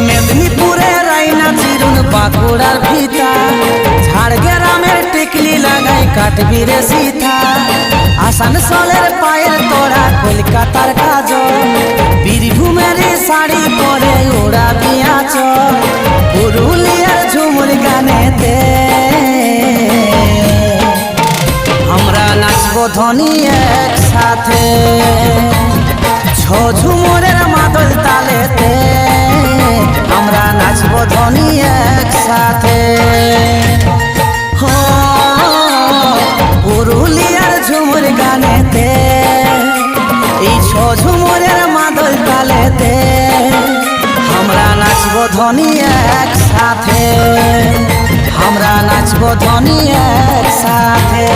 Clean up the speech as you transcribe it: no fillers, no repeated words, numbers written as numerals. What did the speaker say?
মেদিনীপুরে রাইনা চিরুন বাঁকুড়ার ভিতা, ঝাড়গ্রামের টিকলি লাগাই কাটবি রে সীতা। আসানসোলের পায়ের তোরা কলকাতার কাজল, বীরভূমের শাড়ি পরে ওড়াবি আঁচল। পুরুলিয়ার ঝুমুর গানেতে আমরা নাচবো ধ্বনি একসাথে, ঝুমুরের মাদল তালেতে আমরা নাচবো ধ্বনি একসাথে। পুরুলিয়ার ঝুমুর গানেতে এই ঝুমুরের মাদল তালেতে আমরা নাচবো ধ্বনি একসাথে, আমরা নাচবো ধ্বনি একসাথে।